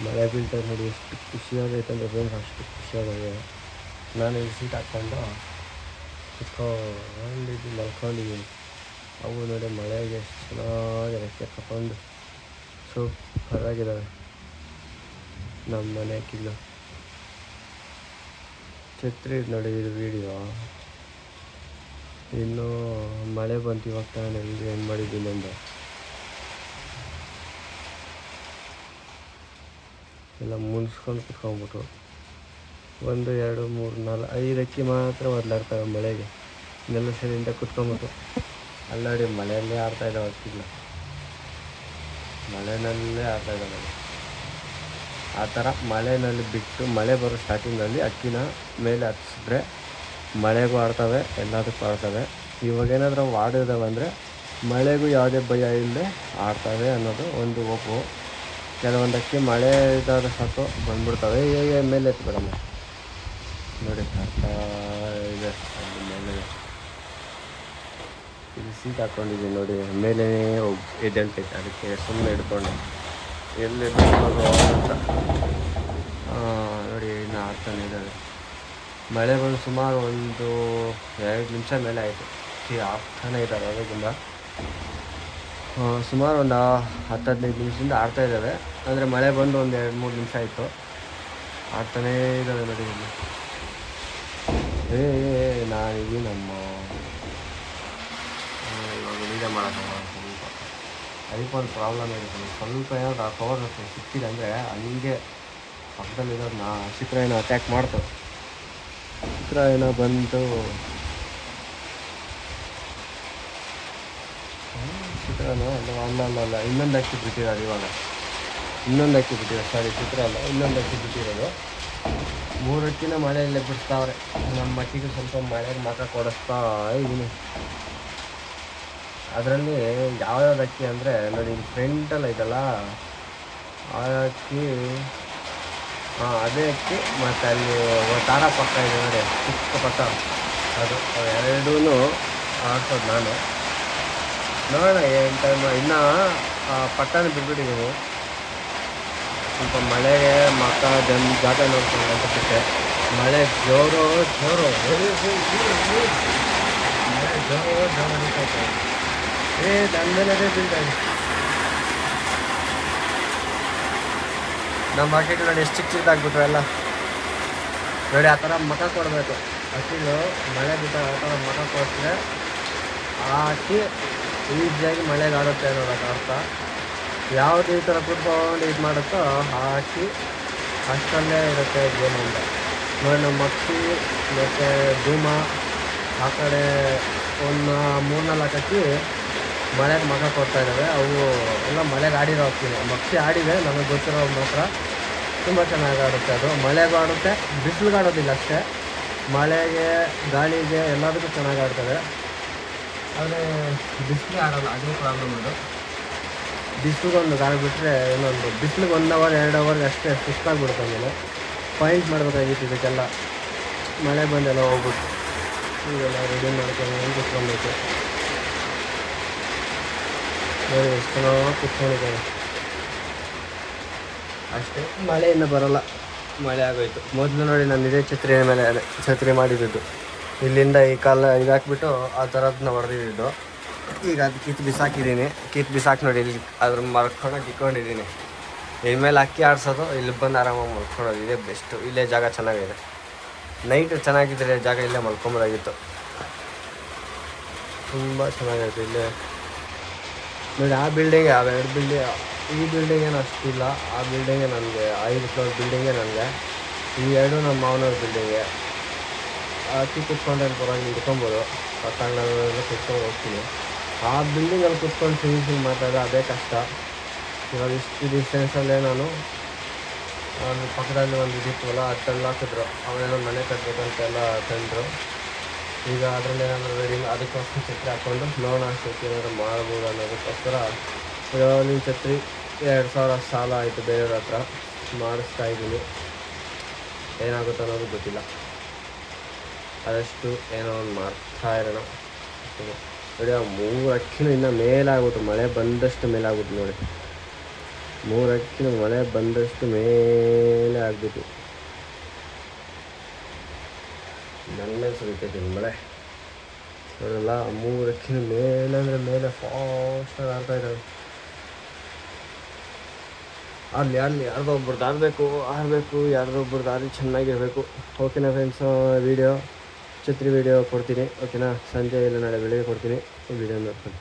ಮಳೆ ಬೀಳ್ತಾರೆ ನೋಡಿ, ಎಷ್ಟು ಖುಷಿಯಾಗೈತೆ ಅಂದರೆ ಫ್ರೆಂಡ್ಸ್, ಅಷ್ಟು ಖುಷಿಯಾಗಿದೆ. ನಾನು ಇಲ್ಲಿ ಸೀಟ್ ಹಾಕ್ಕೊಂಡು ಕುತ್ಕೊಂಡಿದ್ದು ಮಲ್ಕೊಂಡಿದ್ದೀನಿ. ಅವು ನೋಡಿ ಮಳೆಗೆ ಎಷ್ಟು ಚೆನ್ನಾಗಿ ರೆಕ್ಕೆ ಕಪ್ಕೊಂಡು ಸೂಪರಾಗಿದ್ದಾವೆ. ನಮ್ಮ ಮನೆ ಕಿಲ್ಲು ಛತ್ರಿ ನೋಡಿ, ಇದು ವೀಡಿಯೋ. ಇನ್ನೂ ಮಳೆ ಬಂತು ಇವಾಗ ತಾನೇ ಏನು ಮಾಡಿದ್ದೀನಿ ಅಂದ ಎಲ್ಲ ಮುನ್ಸ್ಕೊಂಡು ಕುತ್ಕೊಂಡ್ಬಿಟ್ರು. 1 2 3 4 5 ಅಕ್ಕಿ ಮಾತ್ರ ಒದ್ಲಾಡ್ತವೆ ಮಳೆಗೆ. ಇನ್ನೆಲ್ಲ ಸರಿಯಿಂದ ಕುತ್ಕೊಂಡ್ಬಿಟ್ಟು ಅಲ್ಲಾಡಿ ಮಳೆಯಲ್ಲೇ ಆಡ್ತಾಯಿದ್ದಾವೆ ಅಕ್ಕಿಲ್ಲ, ಮಳೆಯಲ್ಲೇ ಆಡ್ತಾಯಿದ್ದಾವೆ. ಆ ಥರ ಮಳೆಯಲ್ಲಿ ಬಿಟ್ಟು ಮಳೆ ಬರೋ ಸ್ಟಾರ್ಟಿಂಗಲ್ಲಿ ಅಕ್ಕಿನ ಮೇಲೆ ಹತ್ತಿಸಿದ್ರೆ ಮಳೆಗೂ ಆಡ್ತವೆ, ಎಲ್ಲದಕ್ಕೂ ಆಡ್ತವೆ. ಇವಾಗೇನಾದರೂ ಆಡಿದಾವೆ ಅಂದರೆ ಮಳೆಗೂ ಯಾವುದೇ ಭಯ ಇಲ್ಲದೆ ಆಡ್ತವೆ ಅನ್ನೋದು ಒಂದು ಹೋಪು. ಕೆಲವೊಂದು ಅಕ್ಕಿ ಮಳೆ ಇದಾದ ಸಾಕು ಬಂದ್ಬಿಡ್ತವೆ. ಹೇಗೆ ಮೇಲೆ ಎತ್ಬೇಡಮ್ಮ ನೋಡಿ, ಆಗ್ತಾ ಇದೆ ಅಲ್ಲಿ ಮೇಲೆ. ಇದು ಸೀಟ್ ಹಾಕ್ಕೊಂಡಿದ್ದೀನಿ ನೋಡಿ, ಮೇಲೆ ಹೋಗಿ ಎದ್ದೇಳ್ತೈತೆ, ಅದಕ್ಕೆ ಸುಮ್ಮನೆ ಹಿಡ್ಕೊಂಡು ಎಲ್ಲಿ ಅಂತ ನೋಡಿ. ಇನ್ನು ಆಗ್ತಾನೆ ಇದ್ದಾವೆ. ಮಳೆ ಬಂದು ಸುಮಾರು 1-2 ನಿಮಿಷ ಮೇಲೆ ಆಯಿತು. ಆಗ್ತಾನೆ ಇದ್ದಾರೆ ಅದರಿಂದ ಸುಮಾರು ಒಂದು 10-15 ನಿಮಿಷದಿಂದ ಆಡ್ತಾಯಿದ್ದಾವೆ. ಅಂದರೆ ಮಳೆ ಬಂದು 1-2-3 ನಿಮಿಷ ಆಯಿತು, ಆಡ್ತಾನೇ ಇದ್ದಾವೆ ನೋಡಿ. ಇಲ್ಲಿ ನಾನಿದ್ದೀವಿ ನಮ್ಮ ಇವಾಗ ವೀಡಿಯೋ ಮಾಡೋದು. ಸ್ವಲ್ಪ ಅದಕ್ಕೊಂದು ಪ್ರಾಬ್ಲಮ್ ಇದೆ, ಸ್ವಲ್ಪ ಏನಾದ್ರು ಆ ಕವರ್ ಸಿಕ್ಕಿದೆ ಅಂದರೆ ಹಂಗೆ ಪಕ್ಕದಲ್ಲಿರೋದನ್ನ ಚಿತ್ರಾಯಣ ಅಟ್ಯಾಕ್ ಮಾಡ್ತವೆ. ಚಿತ್ರಾಯಣ ಬಂದು ಚಿತ್ರಾನ್ನ ಅಲ್ಲ ಇನ್ನೊಂದು ಅಕ್ಕಿ ಬಿಟ್ಟಿರೋದು. ಇವಾಗ ಇನ್ನೊಂದು ಅಕ್ಕಿ ಬಿಟ್ಟಿರೋದು, ಸಾರಿ ಚಿತ್ರ ಅಲ್ಲ, ಇನ್ನೊಂದು ಅಕ್ಕಿ ಬಿಟ್ಟಿರೋದು. 3 ಅಕ್ಕಿನ ಮಳೆಯಲ್ಲೇ ಬಿಡಿಸ್ತಾವ್ರೆ. ನಮ್ಮ ಅಕ್ಕಿಗೆ ಸ್ವಲ್ಪ ಮಳೆಗೆ ಮಾತ್ರ ಕೊಡಿಸ್ತಾ ಇದ್ದೀನಿ. ಅದರಲ್ಲಿ ಯಾವ್ಯಾವ್ದು ಅಕ್ಕಿ ಅಂದರೆ ನೋಡಿ, ಇಲ್ಲಿ ಫ್ರಂಟಲ್ಲ ಇದಲ್ಲ ಆ ಅಕ್ಕಿ, ಅದೇ ಅಕ್ಕಿ. ಮತ್ತು ಅಲ್ಲಿ ತಾರ ಪಕ್ಕ ಇದೆ ನೋಡಿ, ಚಿಕ್ಕ ಪಕ್ಕ, ಅದು ಎರಡೂ ಆಡ್ಸೋದು ನಾನು. ನೋಡೋಣ ಏನು ಟೈಮ್. ಇನ್ನೂ ಪಕ್ಕನ ಬಿಟ್ಬಿಟ್ಟಿದ್ದೀನಿ. ಸ್ವಲ್ಪ ಮಳೆಗೆ ಮಕ್ಕ ಜಾಗ ನೋಡ್ಕೊಂಡು ಅಂತ ಬಿಟ್ಟೆ. ಮಳೆ ಜೋರು ಮಳೆ ಜೋರು ಅನಿಸ್ತೈತೆ. ದಂಡನೇ ಬೀಳ್ತಾ ಇದೆ. ನಮ್ಮ ಬಕೆಟ್ ನೋಡಿ ಎಷ್ಟು ಚಿಕ್ಕದಾಗ್ಬಿಟ್ರು ಎಲ್ಲ ನೋಡಿ. ಆ ಥರ ಮಖ ಕೊಡಬೇಕು ಅಕ್ಕಿಗಳು. ಮಳೆ ಬಿಟ್ಟ ಆ ಥರ ಮಖ ಕೊಟ್ಟರೆ ಆ ಅಕ್ಕಿ ಈಸಿಯಾಗಿ ಮಳೆಗೆ ಆಡುತ್ತೆ ಅನ್ನೋದಕ್ಕೆ ಅರ್ಥ. ಯಾವುದು ಈ ಥರ ಕುತ್ಕೊಂಡು ಇದು ಮಾಡುತ್ತೋ ಆ ಅಕ್ಕಿ ಅಷ್ಟಲ್ಲೇ ಇರುತ್ತೆ ಗೇಮ್ ಅಂತ ನೋಡಿ. ನಮ್ಮ ಅಕ್ಕಿ ಮತ್ತು ಧೂಮ ಆ ಕಡೆ ಒಂದು 3-4 ಅಕ್ಕಿ ಮಳೆಗೆ ಮಖ ಕೊಡ್ತಾಯಿದ್ದಾವೆ. ಅವು ಎಲ್ಲ ಮಳೆಗೆ ಆಡಿರೋ ಅಕ್ಕಿನ ಮಕ್ಕಿ ಆಡಿವೆ, ನಮಗೆ ಗೊತ್ತಿರೋ ಮಾತ್ರ. ತುಂಬ ಚೆನ್ನಾಗಿ ಆಡುತ್ತೆ ಅದು. ಮಳೆಗೂ ಆಡುತ್ತೆ, ಬಿಸಿಲಿಗೆ ಆಡೋದಿಲ್ಲ ಅಷ್ಟೇ, ಮಳೆಗೆ ಗಾಳಿಗೆ ಎಲ್ಲದಕ್ಕೂ ಚೆನ್ನಾಗಿ ಆಡ್ತದೆ. ಆದರೆ ಬಿಸಿಲಿಗೆ ಆಡೋಲ್ಲ, ಅದೇ ಪ್ರಾಬ್ಲಮ್ ಅದು. ಬಿಸಿಲಿಗೊಂದು ಗಾಳಿ ಬಿಟ್ಟರೆ ಇನ್ನೊಂದು ಬಿಸಿಲಿಗೆ 1 ಅವರ್ 2 ಅವರ್ಗೆ ಅಷ್ಟೇ ಸುಸ್ತಾಗ್ಬಿಡುತ್ತೆ. ಆಮೇಲೆ ಪಾಯಿಂಟ್ ಮಾಡಬೇಕಾಗಿತ್ತು ಇದಕ್ಕೆಲ್ಲ. ಮಳೆ ಬಂದೆಲ್ಲ ಹೋಗ್ಬಿಟ್ಟು ಈಗೆಲ್ಲ ರೆಡಿ ಮಾಡ್ಕೊಂಡು ಕುತ್ಕೊಬೇಕು ನೋಡಿ. ಎಷ್ಟು ಚೆನ್ನಾಗಿ ಕುತ್ಕೊಂಡಿದ್ದಾರೆ ಅಷ್ಟೇ. ಮಳೆಯಿಂದ ಬರೋಲ್ಲ, ಮಳೆ ಆಗೋಯ್ತು. ಮೊದಲು ನೋಡಿ ನಾನು ಇದೇ ಛತ್ರಿಯ ಮೇಲೆ ಛತ್ರಿ ಮಾಡಿದ್ದು. ಇಲ್ಲಿಂದ ಈ ಕಾಲ ಇದಾಕ್ಬಿಟ್ಟು ಆ ಥರದನ್ನ ಹೊಡೆದಿದ್ದು. ಈಗ ಅದು ಕಿತ್ತು ಬಿಸಾಕಿದ್ದೀನಿ. ನೋಡಿ, ಇಲ್ಲಿ ಅದ್ರ ಮಲ್ಕೊಂಡೋಗಿ ಇಟ್ಕೊಂಡಿದ್ದೀನಿ. ಇನ್ಮೇಲೆ ಅಕ್ಕಿ ಆಡಿಸೋದು, ಇಲ್ಲಿ ಬಂದು ಆರಾಮಾಗಿ ಮಲ್ಕೊಳ್ಳೋದು, ಇದೇ ಬೆಸ್ಟು. ಇಲ್ಲೇ ಜಾಗ ಚೆನ್ನಾಗಿದೆ. ನೈಟ್ ಚೆನ್ನಾಗಿದ್ದರೆ ಜಾಗ ಇಲ್ಲೇ ಮಲ್ಕೊಂಬೋದಾಗಿತ್ತು. ತುಂಬ ಚೆನ್ನಾಗೈತೆ ಇಲ್ಲೇ ನೋಡಿ. ಆ ಬಿಲ್ಡಿಂಗೆ, ಆ 2 ಬಿಲ್ಡಿಂಗ್, ಈ ಬಿಲ್ಡಿಂಗ್ ಏನು ಅಷ್ಟಿಲ್ಲ. ಆ ಬಿಲ್ಡಿಂಗೆ ನನಗೆ 5 ಫ್ಲೋರ್ ಬಿಲ್ಡಿಂಗೇ ನನಗೆ. ಈ 2 ನಮ್ಮ ಮಾವನವ್ರ ಬಿಲ್ಡಿಂಗೆ. ಅಕ್ಕಿ ಕುತ್ಕೊಂಡ್ರೆ ಪರವಾಗಿ ಇಟ್ಕೊಬೋದು, ಪಕ್ಕಗಳಲ್ಲಿ ಕುತ್ಕೊಂಡು ಹೋಗ್ತೀನಿ. ಆ ಬಿಲ್ಡಿಂಗಲ್ಲಿ ಕುತ್ಕೊಂಡು ಫಿನಿಶಿಂಗ್ ಮಾಡ್ತಾಯಿದ್ದೆ, ಅದೇ ಕಷ್ಟ. ಇವಾಗ ಇಷ್ಟು ಡಿಸ್ಟೆನ್ಸಲ್ಲೇ ನಾನು ಪಕ್ಕದಲ್ಲಿ ಒಂದು ಇದಿತ್ತಲ್ಲ, ಅದು ತಳ್ಳಾಕಿದ್ರು. ಅವನೇನೋ ಮನೆ ಕಟ್ಟಬೇಕಂತೆಲ್ಲ ತಂದರು. ಈಗ ಅದರಲ್ಲಿ ಏನಾದರೂ ರೆಡಿ, ಅದಕ್ಕೋಸ್ಕರ ಛತ್ರಿ ಹಾಕ್ಕೊಂಡು ಲೋನ್ ಹಾಕ್ಸೋಕ್ಕೆ ಏನಾದರೂ ಮಾಡ್ಬೋದು ಅನ್ನೋದಕ್ಕೋಸ್ಕರ ನಿಮ್ಮ ಛತ್ರಿ 2000 ಸಾಲ ಆಯಿತು ಬೇರೆಯವ್ರ ಹತ್ರ, ಮಾಡಿಸ್ತಾ ಇದ್ದೀನಿ. ಏನಾಗುತ್ತೆ ಅನ್ನೋದು ಗೊತ್ತಿಲ್ಲ, ಆದಷ್ಟು ಏನೋ ಒಂದು ಮಾಡ್ತಾ ಇರೋಣ ನೋಡಿ. ಆ 3 ಅಕ್ಕಿನೂ ಇನ್ನೂ ಮೇಲಾಗ್ಬಿಟ್ಟು, ಮಳೆ ಬಂದಷ್ಟು ಮೇಲಾಗ್ಬಿಟ್ಟು ನೋಡಿ. 3 ಮಳೆ ಬಂದಷ್ಟು ಮೇಲೆ ಆಗ್ಬಿಟ್ಟು ನನ್ನ ಮೇಲೆ ಸುರಿತೈತೆ ಮಳೆ ನೋಡಲ್ಲ. 3 ಮೇಲೆ ಅಂದರೆ ಮೇಲೆ ಫಾಸ್ಟಾಗಿ ಆಡ್ತಾ ಇದ್ದಾವೆ. ಯಾರ್ದೋ ಒಬ್ರದ್ದು ಆಡಬೇಕು ಯಾರ್ದೋ ಒಬ್ರದ್ದು ಆಡಿ ಚೆನ್ನಾಗಿರಬೇಕು. ಓಕೆನಾ ಫ್ರೆಂಡ್ಸ್, ಛತ್ರಿ ವೀಡಿಯೋ ಕೊಡ್ತೀನಿ. ಓಕೆನಾ, ಸಂಜೆ ಇಲ್ಲ ನಾಳೆ ಬೆಳಿಗ್ಗೆ ಕೊಡ್ತೀನಿ. ವೀಡಿಯೋ ನೋಡ್ಕೊಂಡು